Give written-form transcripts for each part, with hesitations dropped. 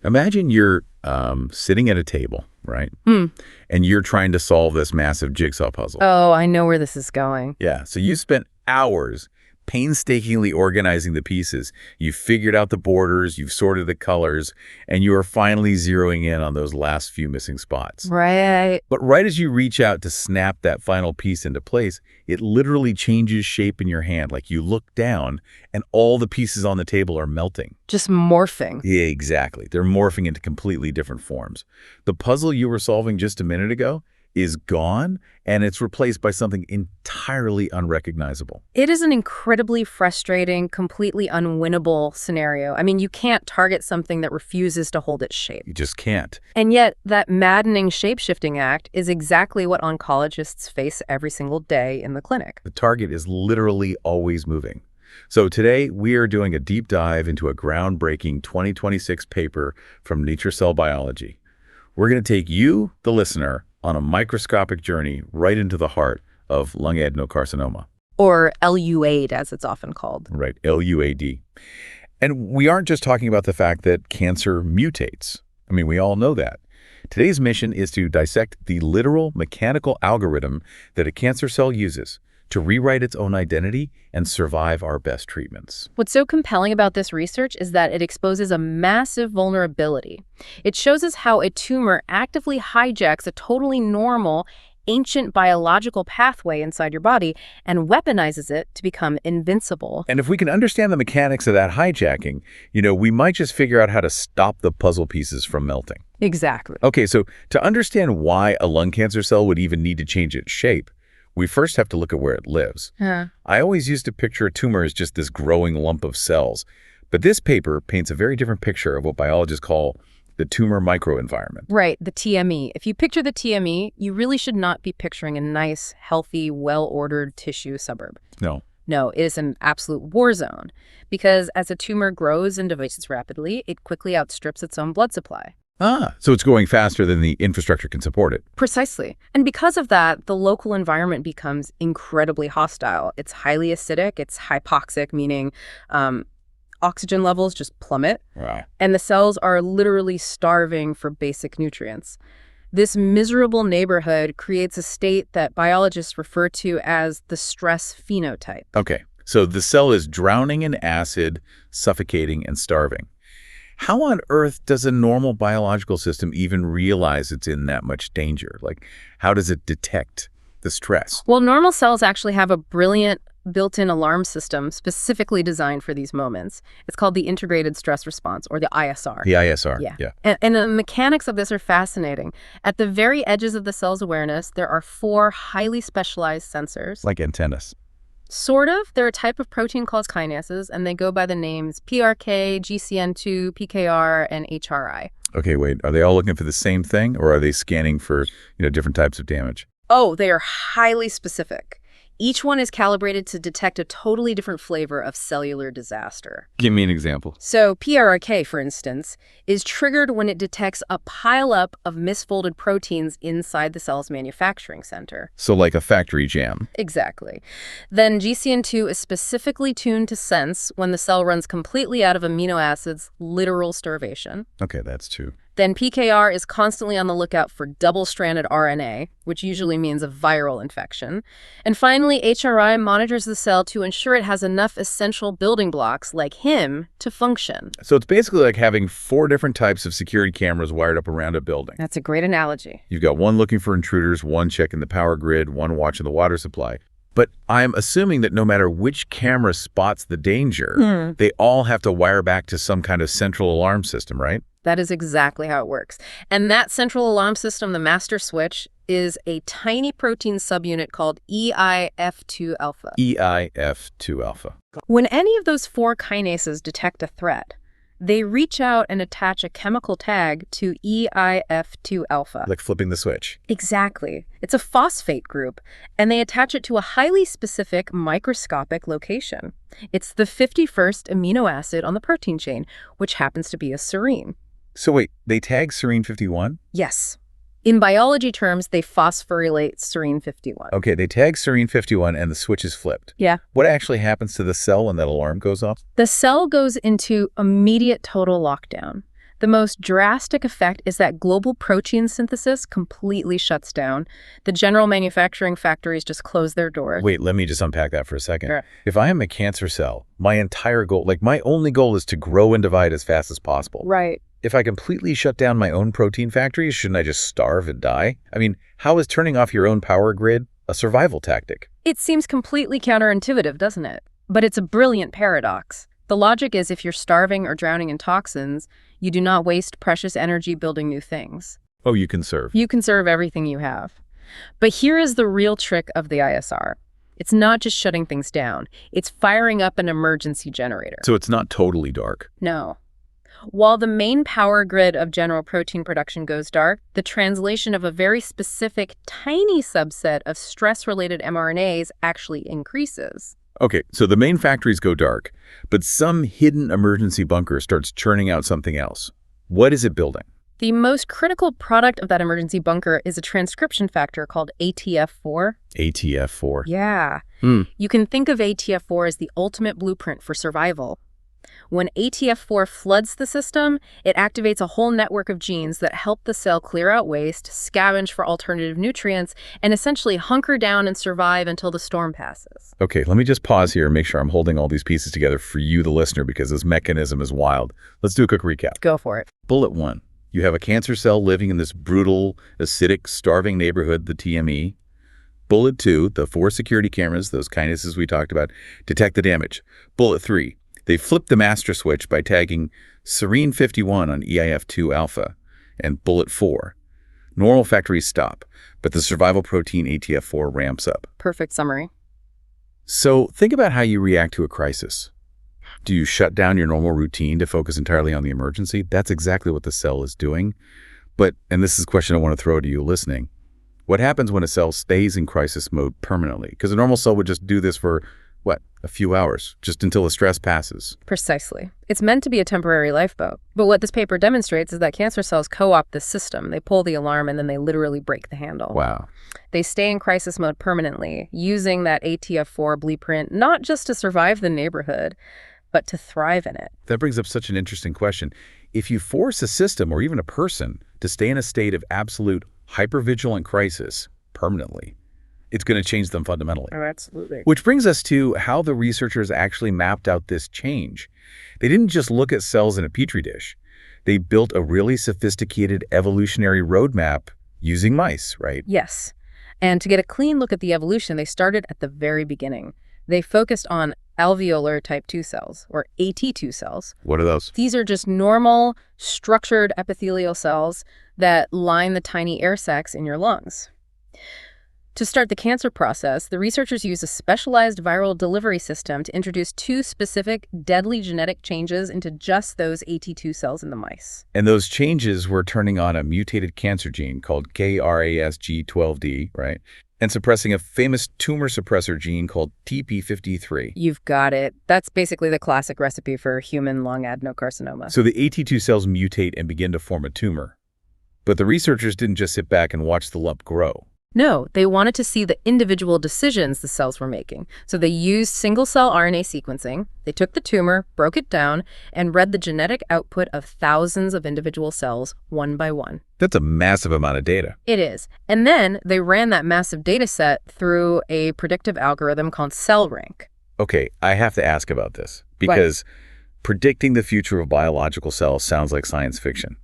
Imagine you're sitting at a table, right? And you're trying to solve this massive jigsaw puzzle. Oh, I know where this is going. Yeah, so you spent hours painstakingly organizing the pieces. You've figured out the borders, you've sorted the colors, and you are finally zeroing in on those last few missing spots. Right. But right as you reach out to snap that final piece into place, it literally changes shape in your hand. Like you look down and all the pieces on the table are melting. Just morphing. Yeah, exactly. They're morphing into completely different forms. The puzzle you were solving just a minute ago is gone, and it's replaced by something entirely unrecognizable. It is an incredibly frustrating, completely unwinnable scenario. I mean, you can't target something that refuses to hold its shape. You just can't. And yet, that maddening shape-shifting act is exactly what oncologists face every single day in the clinic. The target is literally always moving. So today, we are doing a deep dive into a groundbreaking 2026 paper from Nature Cell Biology. We're going to take you, the listener, on a microscopic journey right into the heart of lung adenocarcinoma. Or LUAD, as it's often called. Right, LUAD. And we aren't just talking about the fact that cancer mutates. I mean, we all know that. Today's mission is to dissect the literal mechanical algorithm that a cancer cell uses to rewrite its own identity and survive our best treatments. What's so compelling about this research is that it exposes a massive vulnerability. It shows us how a tumor actively hijacks a totally normal, ancient biological pathway inside your body and weaponizes it to become invincible. And if we can understand the mechanics of that hijacking, we might just figure out how to stop the puzzle pieces from melting. Exactly. Okay, so to understand why a lung cancer cell would even need to change its shape, we first have to look at where it lives. I always used to picture a tumor as just this growing lump of cells, but this paper paints a very different picture of what biologists call the tumor microenvironment. Right, the TME. If you picture the TME, you really should not be picturing a nice, healthy, well-ordered tissue suburb. No. No, it is an absolute war zone, because as a tumor grows and divides rapidly, it quickly outstrips its own blood supply. So it's going faster than the infrastructure can support it. Precisely. And because of that, the local environment becomes incredibly hostile. It's highly acidic, it's hypoxic, meaning oxygen levels just plummet. Wow. And the cells are literally starving for basic nutrients. This miserable neighborhood creates a state that biologists refer to as the stress phenotype. Okay, so the cell is drowning in acid, suffocating, and starving. How on earth does a normal biological system even realize it's in that much danger? Like, how does it detect the stress? Well, normal cells actually have a brilliant built-in alarm system specifically designed for these moments. It's called the integrated stress response, or the ISR. The ISR, yeah. And the mechanics of this are fascinating. At the very edges of the cell's awareness, there are 4 highly specialized sensors. Like antennas. Sort of. They're a type of protein called kinases, and they go by the names PRK, GCN2, PKR, and HRI. Okay, wait. Are they all looking for the same thing, or are they scanning for, different types of damage? Oh, they are highly specific. Each one is calibrated to detect a totally different flavor of cellular disaster. Give me an example. So PRK, for instance, is triggered when it detects a pileup of misfolded proteins inside the cell's manufacturing center. So like a factory jam. Exactly. Then GCN2 is specifically tuned to sense when the cell runs completely out of amino acids, literal starvation. Okay, that's 2. Then PKR is constantly on the lookout for double-stranded RNA, which usually means a viral infection. And finally, HRI monitors the cell to ensure it has enough essential building blocks, like him, to function. So it's basically like having 4 different types of security cameras wired up around a building. That's a great analogy. You've got one looking for intruders, one checking the power grid, one watching the water supply. But I'm assuming that no matter which camera spots the danger, they all have to wire back to some kind of central alarm system, right? That is exactly how it works. And that central alarm system, the master switch, is a tiny protein subunit called EIF2 alpha. EIF2 alpha. When any of those 4 kinases detect a threat, they reach out and attach a chemical tag to EIF2 alpha. Like flipping the switch. Exactly. It's a phosphate group, and they attach it to a highly specific microscopic location. It's the 51st amino acid on the protein chain, which happens to be a serine. So wait, they tag serine 51? Yes. In biology terms, they phosphorylate serine 51. Okay, they tag serine 51 and the switch is flipped. Yeah. What actually happens to the cell when that alarm goes off? The cell goes into immediate total lockdown. The most drastic effect is that global protein synthesis completely shuts down. The general manufacturing factories just close their doors. Wait, let me just unpack that for a second. Sure. If I am a cancer cell, my entire goal, like my only goal is to grow and divide as fast as possible. Right. If I completely shut down my own protein factories, shouldn't I just starve and die? I mean, how is turning off your own power grid a survival tactic? It seems completely counterintuitive, doesn't it? But it's a brilliant paradox. The logic is if you're starving or drowning in toxins, you do not waste precious energy building new things. Oh, you conserve. You conserve everything you have. But here is the real trick of the ISR. It's not just shutting things down. It's firing up an emergency generator. So it's not totally dark. No. While the main power grid of general protein production goes dark, the translation of a very specific, tiny subset of stress-related mRNAs actually increases. Okay, so the main factories go dark, but some hidden emergency bunker starts churning out something else. What is it building? The most critical product of that emergency bunker is a transcription factor called ATF4. ATF4. Yeah. You can think of ATF4 as the ultimate blueprint for survival. When ATF4 floods the system, it activates a whole network of genes that help the cell clear out waste, scavenge for alternative nutrients, and essentially hunker down and survive until the storm passes. Okay, let me just pause here and make sure I'm holding all these pieces together for you, the listener, because this mechanism is wild. Let's do a quick recap. Go for it. Bullet 1. You have a cancer cell living in this brutal, acidic, starving neighborhood, the TME. Bullet 2, the 4 security cameras, those kinases we talked about, detect the damage. Bullet 3. They flip the master switch by tagging serine 51 on EIF2 alpha. And bullet 4. Normal factories stop, but the survival protein ATF4 ramps up. Perfect summary. So think about how you react to a crisis. Do you shut down your normal routine to focus entirely on the emergency? That's exactly what the cell is doing. But, and this is a question I want to throw to you listening, what happens when a cell stays in crisis mode permanently? Because a normal cell would just do this for a few hours, just until the stress passes. Precisely. It's meant to be a temporary lifeboat. But what this paper demonstrates is that cancer cells co-opt this system. They pull the alarm and then they literally break the handle. Wow. They stay in crisis mode permanently, using that ATF4 blueprint not just to survive the neighborhood, but to thrive in it. That brings up such an interesting question. If you force a system or even a person to stay in a state of absolute hypervigilant crisis permanently, it's going to change them fundamentally. Oh, absolutely. Which brings us to how the researchers actually mapped out this change. They didn't just look at cells in a petri dish. They built a really sophisticated evolutionary roadmap using mice, right? Yes. And to get a clean look at the evolution, they started at the very beginning. They focused on alveolar type 2 cells, or AT2 cells. What are those? These are just normal, structured epithelial cells that line the tiny air sacs in your lungs. To start the cancer process, the researchers used a specialized viral delivery system to introduce 2 specific deadly genetic changes into just those AT2 cells in the mice. And those changes were turning on a mutated cancer gene called KRASG12D, right? And suppressing a famous tumor suppressor gene called TP53. You've got it. That's basically the classic recipe for human lung adenocarcinoma. So the AT2 cells mutate and begin to form a tumor. But the researchers didn't just sit back and watch the lump grow. No, they wanted to see the individual decisions the cells were making. So they used single-cell RNA sequencing. They took the tumor, broke it down, and read the genetic output of thousands of individual cells one by one. That's a massive amount of data. It is. And then they ran that massive data set through a predictive algorithm called CellRank. Okay, I have to ask about this because predicting the future of biological cells sounds like science fiction.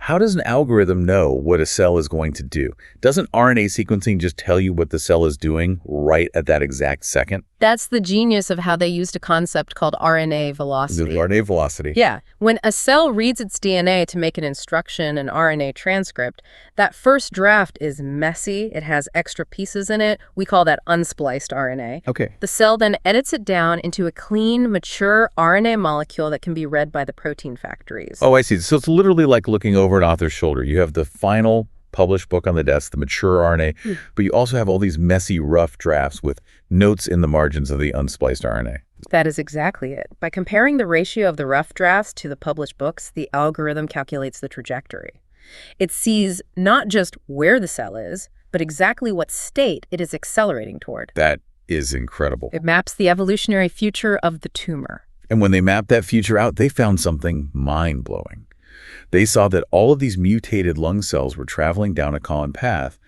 How does an algorithm know what a cell is going to do? Doesn't RNA sequencing just tell you what the cell is doing right at that exact second? That's the genius of how they used a concept called RNA velocity. The RNA velocity. Yeah. When a cell reads its DNA to make an instruction, an RNA transcript, that first draft is messy. It has extra pieces in it. We call that unspliced RNA. Okay. The cell then edits it down into a clean, mature RNA molecule that can be read by the protein factories. Oh, I see. So it's literally like looking over an author's shoulder. You have the final published book on the desk, the mature RNA, but you also have all these messy, rough drafts with notes in the margins of the unspliced RNA. That is exactly it. By comparing the ratio of the rough drafts to the published books, the algorithm calculates the trajectory. It sees not just where the cell is, but exactly what state it is accelerating toward. That is incredible. It maps the evolutionary future of the tumor. And when they mapped that future out, they found something mind-blowing. They saw that all of these mutated lung cells were traveling down a common path,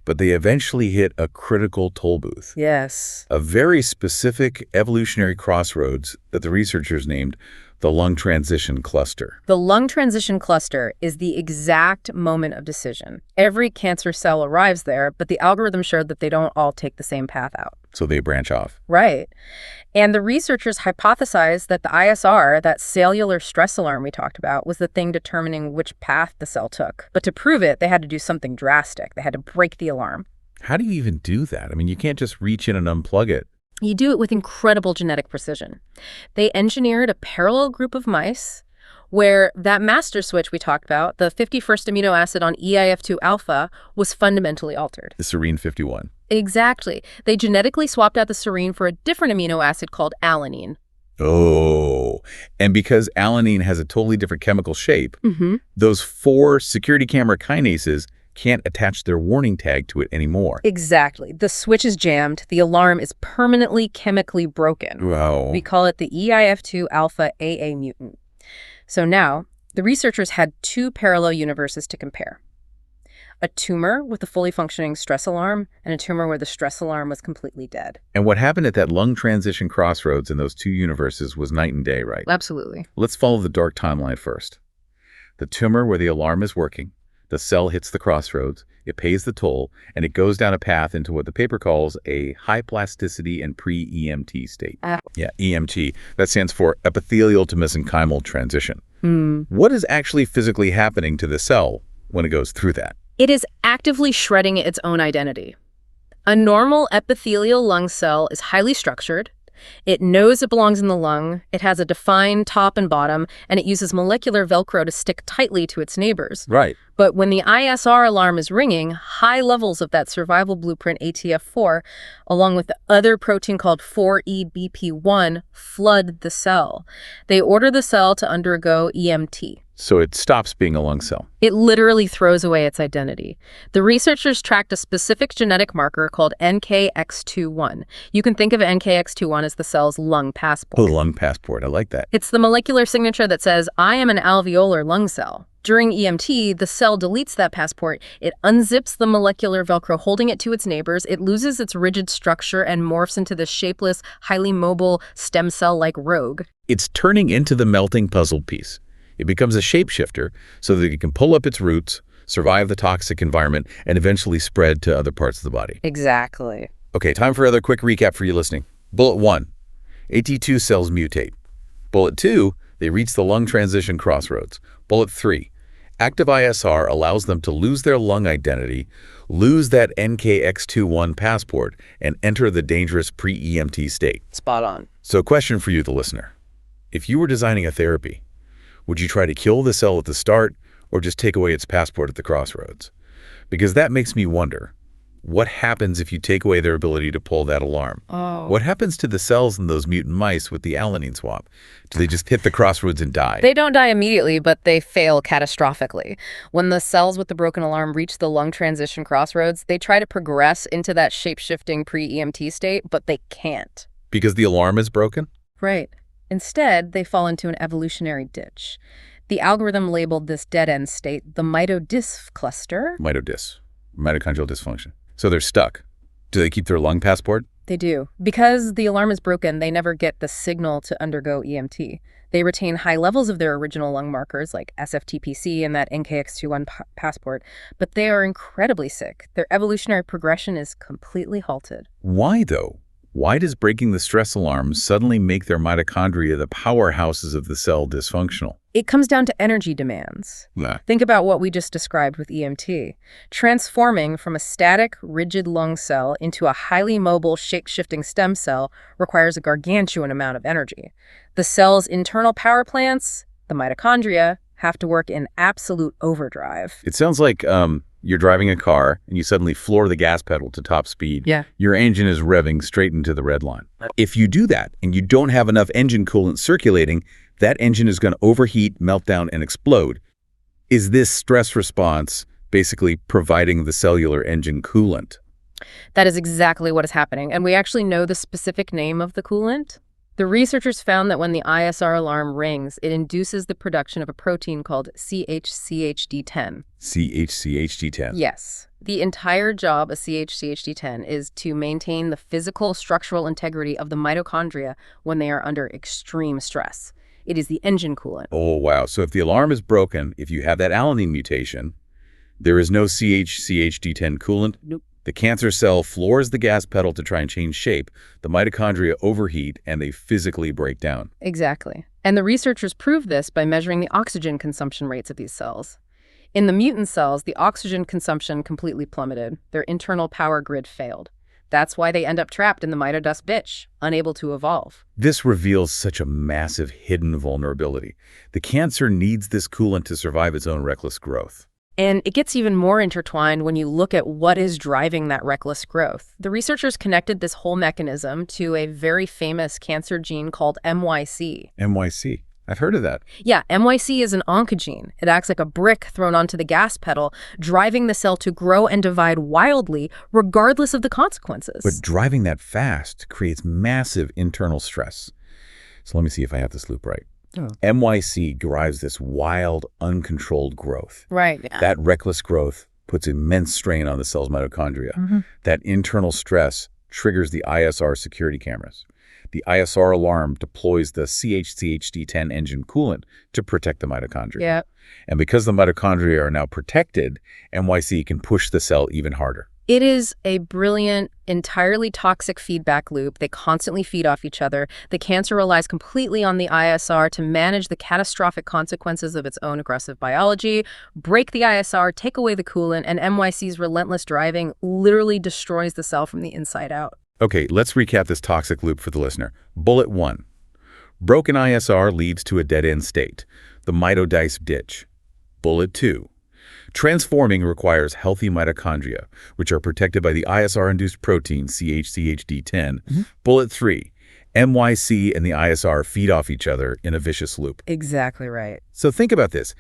but they eventually hit a critical toll booth. Yes. A very specific evolutionary crossroads that the researchers named the lung transition cluster. The lung transition cluster is the exact moment of decision. Every cancer cell arrives there, but the algorithm showed that they don't all take the same path out. So they branch off. Right. And the researchers hypothesized that the ISR, that cellular stress alarm we talked about, was the thing determining which path the cell took. But to prove it, they had to do something drastic. They had to break the alarm. How do you even do that? I mean, you can't just reach in and unplug it. You do it with incredible genetic precision. They engineered a parallel group of mice where that master switch we talked about, the 51st amino acid on EIF2 alpha, was fundamentally altered. The serine 51. Exactly. They genetically swapped out the serine for a different amino acid called alanine. Oh, and because alanine has a totally different chemical shape, those 4 security camera kinases can't attach their warning tag to it anymore. Exactly. The switch is jammed. The alarm is permanently chemically broken. Wow. We call it the EIF2 alpha AA mutant. So now, the researchers had 2 parallel universes to compare. A tumor with a fully functioning stress alarm and a tumor where the stress alarm was completely dead. And what happened at that lung transition crossroads in those 2 universes was night and day, right? Absolutely. Let's follow the dark timeline first. The tumor where the alarm is working, the cell hits the crossroads, it pays the toll, and it goes down a path into what the paper calls a high plasticity and pre-EMT state. Yeah, EMT. That stands for epithelial to mesenchymal transition. What is actually physically happening to the cell when it goes through that? It is actively shredding its own identity. A normal epithelial lung cell is highly structured. It knows it belongs in the lung, it has a defined top and bottom, and it uses molecular Velcro to stick tightly to its neighbors. Right. But when the ISR alarm is ringing, high levels of that survival blueprint ATF4, along with the other protein called 4EBP1, flood the cell. They order the cell to undergo EMT. So it stops being a lung cell. It literally throws away its identity. The researchers tracked a specific genetic marker called NKX21. You can think of NKX21 as the cell's lung passport. Oh, lung passport. I like that. It's the molecular signature that says, I am an alveolar lung cell. During EMT, the cell deletes that passport. It unzips the molecular Velcro holding it to its neighbors. It loses its rigid structure and morphs into this shapeless, highly mobile, stem cell-like rogue. It's turning into the melting puzzle piece. It becomes a shapeshifter so that it can pull up its roots, survive the toxic environment, and eventually spread to other parts of the body. Exactly. Okay, time for another quick recap for you listening. Bullet 1, AT2 cells mutate. Bullet 2, they reach the lung transition crossroads. Bullet 3, active ISR allows them to lose their lung identity, lose that NKX21 passport, and enter the dangerous pre-EMT state. Spot on. So question for you, the listener. If you were designing a therapy, would you try to kill the cell at the start or just take away its passport at the crossroads? Because that makes me wonder, what happens if you take away their ability to pull that alarm? Oh. What happens to the cells in those mutant mice with the alanine swap? Do they just hit the crossroads and die? They don't die immediately, but they fail catastrophically. When the cells with the broken alarm reach the lung transition crossroads, they try to progress into that shape-shifting pre-EMT state, but they can't. Because the alarm is broken? Right. Instead, they fall into an evolutionary ditch. The algorithm labeled this dead-end state the mitodys cluster. Mitochondrial dysfunction. So they're stuck. Do they keep their lung passport? They do. Because the alarm is broken, they never get the signal to undergo EMT. They retain high levels of their original lung markers like SFTPC and that NKX21 passport, but they are incredibly sick. Their evolutionary progression is completely halted. Why, though? Why does breaking the stress alarm suddenly make their mitochondria the powerhouses of the cell dysfunctional? It comes down to energy demands. Think about what we just described with EMT. Transforming from a static, rigid lung cell into a highly mobile, shape-shifting stem cell requires a gargantuan amount of energy. The cell's internal power plants, the mitochondria, have to work in absolute overdrive. It sounds like you're driving a car and you suddenly floor the gas pedal to top speed. Yeah. Your engine is revving straight into the red line. If you do that and you don't have enough engine coolant circulating, that engine is going to overheat, melt down, and explode. Is this stress response basically providing the cellular engine coolant? That is exactly what is happening. And we actually know the specific name of the coolant. The researchers found that when the ISR alarm rings, it induces the production of a protein called CHCHD10. CHCHD10. Yes. The entire job of CHCHD10 is to maintain the physical structural integrity of the mitochondria when they are under extreme stress. It is the engine coolant. Oh, wow. So if the alarm is broken, if you have that alanine mutation, there is no CHCHD10 coolant. Nope. The cancer cell floors the gas pedal to try and change shape. The mitochondria overheat and they physically break down. Exactly. And the researchers proved this by measuring the oxygen consumption rates of these cells. In the mutant cells, the oxygen consumption completely plummeted. Their internal power grid failed. That's why they end up trapped in the mitodust bitch, unable to evolve. This reveals such a massive hidden vulnerability. The cancer needs this coolant to survive its own reckless growth. And it gets even more intertwined when you look at what is driving that reckless growth. The researchers connected this whole mechanism to a very famous cancer gene called MYC. MYC. I've heard of that. Yeah, MYC is an oncogene. It acts like a brick thrown onto the gas pedal, driving the cell to grow and divide wildly, regardless of the consequences. But driving that fast creates massive internal stress. So let me see if I have this loop right. Oh. MYC drives this wild, uncontrolled growth. Right. Yeah. That reckless growth puts immense strain on the cell's mitochondria. That internal stress triggers the ISR security cameras. The ISR alarm deploys the CHCHD10 engine coolant to protect the mitochondria. Yeah. And because the mitochondria are now protected, MYC can push the cell even harder. It is a brilliant, entirely toxic feedback loop. They constantly feed off each other. The cancer relies completely on the ISR to manage the catastrophic consequences of its own aggressive biology, break the ISR, take away the coolant, and MYC's relentless driving literally destroys the cell from the inside out. Okay, let's recap this toxic loop for the listener. Bullet 1. Broken ISR leads to a dead-end state, the mitodice ditch. Bullet 2. Transforming requires healthy mitochondria, which are protected by the ISR-induced protein CHCHD10. Bullet 3. MYC and the ISR feed off each other in a vicious loop. Exactly right. So think about this.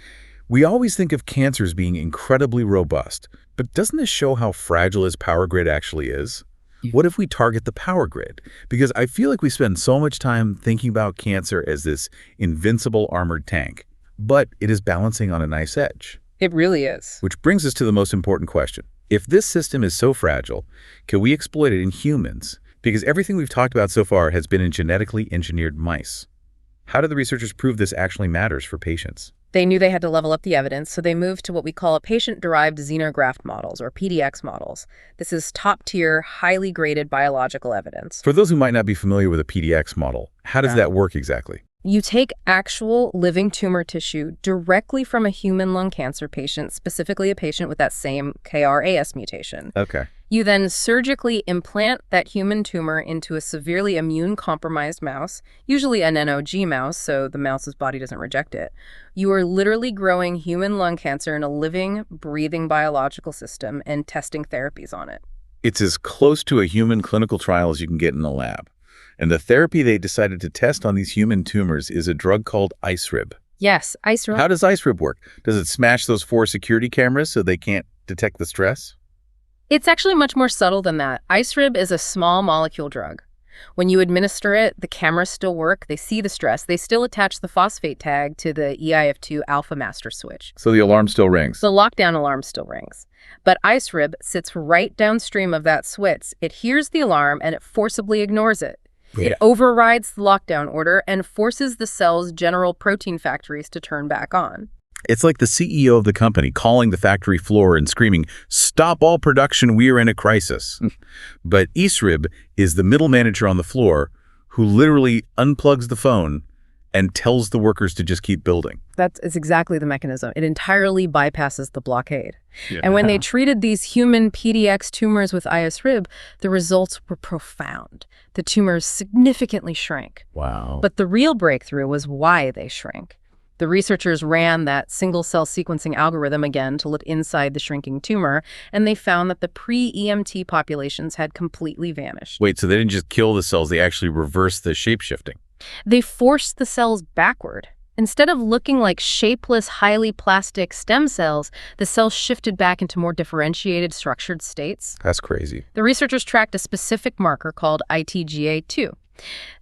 We always think of cancer as being incredibly robust, but doesn't this show how fragile its power grid actually is? What if we target the power grid? Because I feel like we spend so much time thinking about cancer as this invincible armored tank, but it is balancing on a nice edge. It really is. Which brings us to the most important question. If this system is so fragile, can we exploit it in humans? Because everything we've talked about so far has been in genetically engineered mice. How did the researchers prove this actually matters for patients? They knew they had to level up the evidence, so they moved to what we call patient-derived xenograft models, or PDX models. This is top-tier, highly graded biological evidence. For those who might not be familiar with a PDX model, how does that work exactly? You take actual living tumor tissue directly from a human lung cancer patient, specifically a patient with that same KRAS mutation. Okay. You then surgically implant that human tumor into a severely immune-compromised mouse, usually an NOG mouse, so the mouse's body doesn't reject it. You are literally growing human lung cancer in a living, breathing biological system and testing therapies on it. It's as close to a human clinical trial as you can get in the lab. And the therapy they decided to test on these human tumors is a drug called IceRib. Yes, IceRib. How does IceRib work? Does it smash those 4 security cameras so they can't detect the stress? It's actually much more subtle than that. IceRib is a small molecule drug. When you administer it, the cameras still work, they see the stress, they still attach the phosphate tag to the EIF2 alpha master switch. So the alarm still rings? The lockdown alarm still rings. But IceRib sits right downstream of that switch. It hears the alarm and it forcibly ignores it. Yeah. It overrides the lockdown order and forces the cell's general protein factories to turn back on. It's like the CEO of the company calling the factory floor and screaming, "Stop all production, we are in a crisis." But IceRib is the middle manager on the floor who literally unplugs the phone and tells the workers to just keep building. That's exactly the mechanism. It entirely bypasses the blockade. Yeah. And when they treated these human PDX tumors with IceRib, the results were profound. The tumors significantly shrank. Wow. But the real breakthrough was why they shrank. The researchers ran that single-cell sequencing algorithm again to look inside the shrinking tumor, and they found that the pre-EMT populations had completely vanished. Wait, so they didn't just kill the cells, they actually reversed the shape-shifting. They forced the cells backward. Instead of looking like shapeless, highly plastic stem cells, the cells shifted back into more differentiated, structured states. That's crazy. The researchers tracked a specific marker called ITGA2.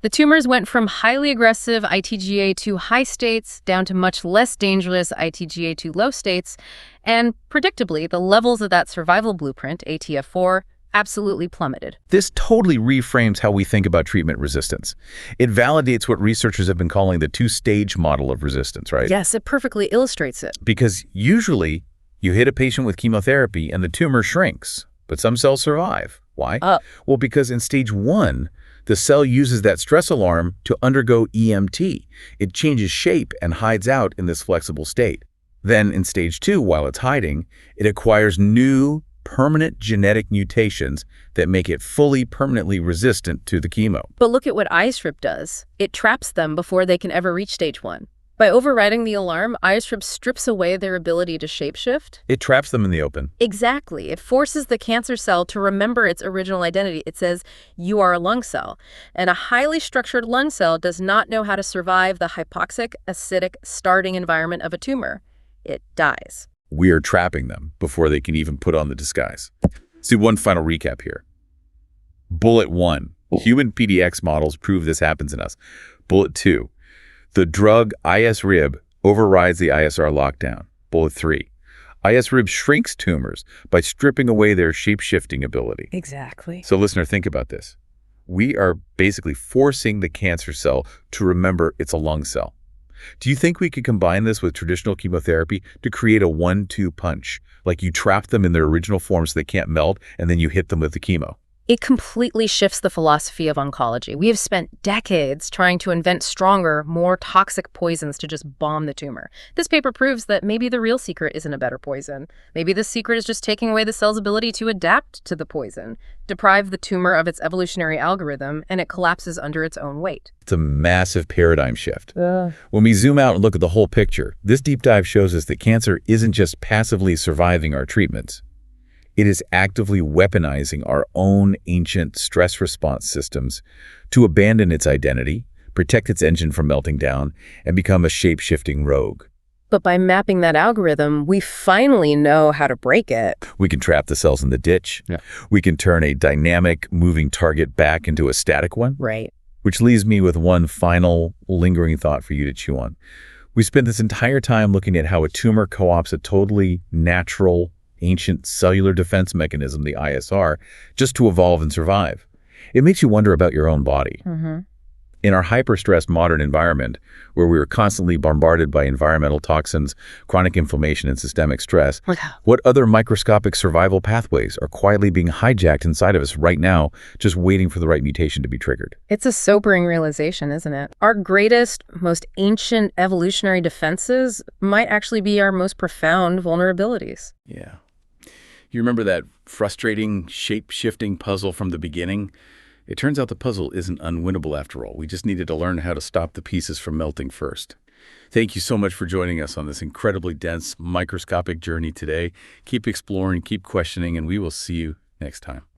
The tumors went from highly aggressive ITGA2 high states down to much less dangerous ITGA2 low states, and predictably, the levels of that survival blueprint, ATF4, absolutely plummeted. This totally reframes how we think about treatment resistance. It validates what researchers have been calling the two-stage model of resistance, right? Yes, it perfectly illustrates it. Because usually, you hit a patient with chemotherapy and the tumor shrinks, but some cells survive. Why? Well, because in stage 1, the cell uses that stress alarm to undergo EMT. It changes shape and hides out in this flexible state. Then in stage 2, while it's hiding, it acquires new permanent genetic mutations that make it fully permanently resistant to the chemo. But look at what iStrip does. It traps them before they can ever reach stage 1. By overriding the alarm, iStrip strips away their ability to shapeshift. It traps them in the open. Exactly. It forces the cancer cell to remember its original identity. It says, you are a lung cell. And a highly structured lung cell does not know how to survive the hypoxic, acidic, starting environment of a tumor. It dies. We're trapping them before they can even put on the disguise. Let's do one final recap here. Bullet 1, human PDX models prove this happens in us. Bullet 2, the drug ISRIB overrides the ISR lockdown. Bullet 3, ISRIB shrinks tumors by stripping away their shape-shifting ability. Exactly. So listener, think about this. We are basically forcing the cancer cell to remember it's a lung cell. Do you think we could combine this with traditional chemotherapy to create a 1-2 punch? Like you trap them in their original form so they can't melt, and then you hit them with the chemo? It completely shifts the philosophy of oncology. We have spent decades trying to invent stronger, more toxic poisons to just bomb the tumor. This paper proves that maybe the real secret isn't a better poison. Maybe the secret is just taking away the cell's ability to adapt to the poison, deprive the tumor of its evolutionary algorithm, and it collapses under its own weight. It's a massive paradigm shift. When we zoom out and look at the whole picture, this deep dive shows us that cancer isn't just passively surviving our treatments. It is actively weaponizing our own ancient stress response systems to abandon its identity, protect its engine from melting down, and become a shape-shifting rogue. But by mapping that algorithm, we finally know how to break it. We can trap the cells in the ditch. We can turn a dynamic, moving target back into a static one. Right. Which leaves me with one final lingering thought for you to chew on. We spent this entire time looking at how a tumor co-opts a totally natural, ancient cellular defense mechanism, the ISR, just to evolve and survive. It makes you wonder about your own body. In our hyper-stressed modern environment, where we are constantly bombarded by environmental toxins, chronic inflammation, and systemic stress, what other microscopic survival pathways are quietly being hijacked inside of us right now, just waiting for the right mutation to be triggered? It's a sobering realization, isn't it? Our greatest, most ancient evolutionary defenses might actually be our most profound vulnerabilities. Yeah. You remember that frustrating, shape-shifting puzzle from the beginning? It turns out the puzzle isn't unwinnable after all. We just needed to learn how to stop the pieces from melting first. Thank you so much for joining us on this incredibly dense, microscopic journey today. Keep exploring, keep questioning, and we will see you next time.